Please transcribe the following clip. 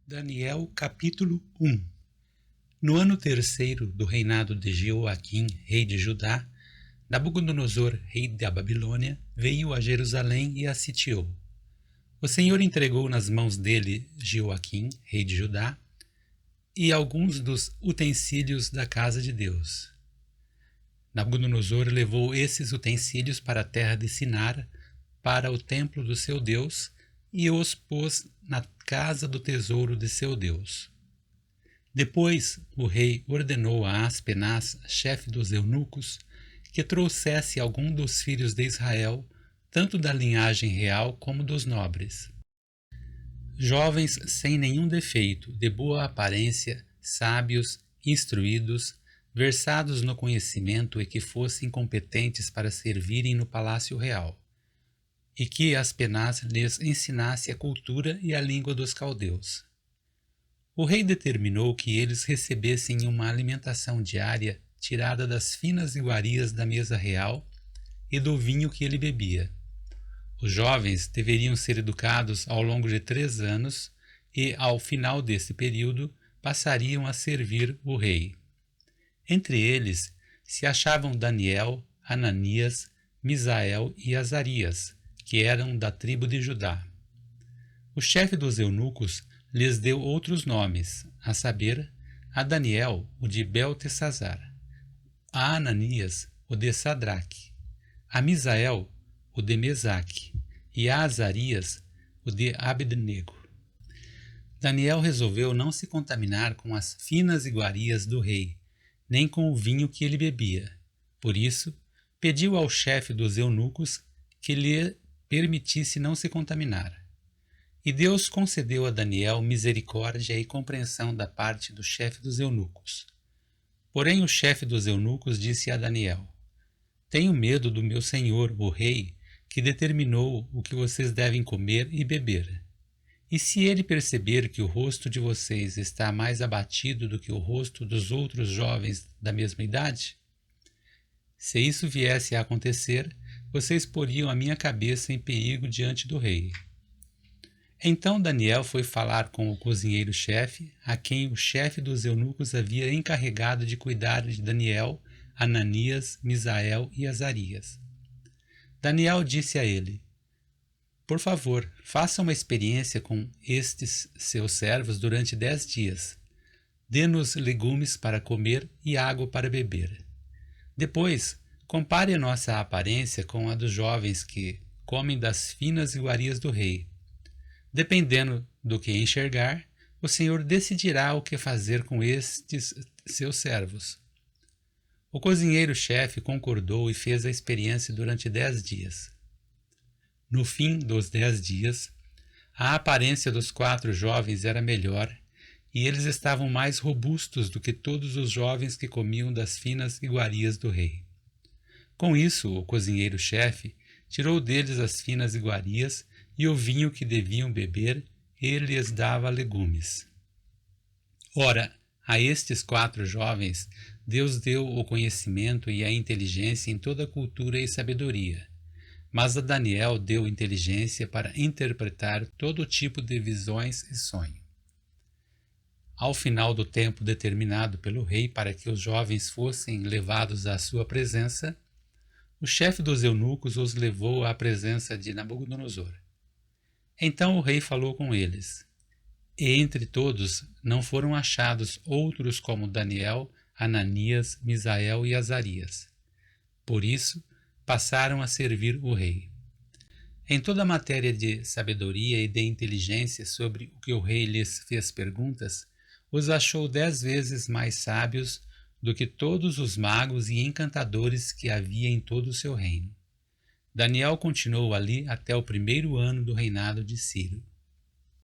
Daniel capítulo 1. No ano terceiro do reinado de Jeoaquim, rei de Judá, Nabucodonosor, rei da Babilônia, veio a Jerusalém e a sitiou. O Senhor entregou nas mãos dele Jeoaquim, rei de Judá, e alguns dos utensílios da casa de Deus. Nabucodonosor levou esses utensílios para a terra de Sinar, para o templo do seu Deus, e os pôs na casa do tesouro de seu Deus. Depois o rei ordenou a Aspenaz, chefe dos eunucos, que trouxesse algum dos filhos de Israel, tanto da linhagem real como dos nobres. Jovens sem nenhum defeito, de boa aparência, sábios, instruídos, versados no conhecimento e que fossem competentes para servirem no palácio real, e que Aspenaz lhes ensinasse a cultura e a língua dos caldeus. O rei determinou que eles recebessem uma alimentação diária tirada das finas iguarias da mesa real e do vinho que ele bebia. Os jovens deveriam ser educados ao longo de 3 anos e, ao final desse período, passariam a servir o rei. Entre eles se achavam Daniel, Ananias, Misael e Azarias, que eram da tribo de Judá. O chefe dos eunucos lhes deu outros nomes, a saber, a Daniel, o de Beltesazar, a Ananias, o de Sadraque, a Misael, o de Mesaque, e a Azarias, o de Abednego. Daniel resolveu não se contaminar com as finas iguarias do rei, nem com o vinho que ele bebia. Por isso, pediu ao chefe dos eunucos que lhe permitisse não se contaminar. E Deus concedeu a Daniel misericórdia e compreensão da parte do chefe dos eunucos. Porém o chefe dos eunucos disse a Daniel: Tenho medo do meu senhor, o rei, que determinou o que vocês devem comer e beber. E se ele perceber que o rosto de vocês está mais abatido do que o rosto dos outros jovens da mesma idade? Se isso viesse a acontecer, vocês poriam a minha cabeça em perigo diante do rei. Então Daniel foi falar com o cozinheiro-chefe, a quem o chefe dos eunucos havia encarregado de cuidar de Daniel, Ananias, Misael e Azarias. Daniel disse a ele: Por favor, faça uma experiência com estes seus servos durante 10 dias. Dê-nos legumes para comer e água para beber. Depois, compare a nossa aparência com a dos jovens que comem das finas iguarias do rei. Dependendo do que enxergar, o Senhor decidirá o que fazer com estes seus servos. O cozinheiro-chefe concordou e fez a experiência durante 10 dias. No fim dos 10 dias, a aparência dos 4 jovens era melhor e eles estavam mais robustos do que todos os jovens que comiam das finas iguarias do rei. Com isso, o cozinheiro-chefe tirou deles as finas iguarias e o vinho que deviam beber, e lhes dava legumes. Ora, a estes 4 jovens, Deus deu o conhecimento e a inteligência em toda a cultura e sabedoria, mas a Daniel deu inteligência para interpretar todo tipo de visões e sonho. Ao final do tempo determinado pelo rei para que os jovens fossem levados à sua presença, o chefe dos eunucos os levou à presença de Nabucodonosor. Então o rei falou com eles, e entre todos não foram achados outros como Daniel, Ananias, Misael e Azarias. Por isso, passaram a servir o rei. Em toda a matéria de sabedoria e de inteligência sobre o que o rei lhes fez perguntas, os achou 10 vezes mais sábios do que todos os magos e encantadores que havia em todo o seu reino. Daniel continuou ali até o 1º ano do reinado de Ciro.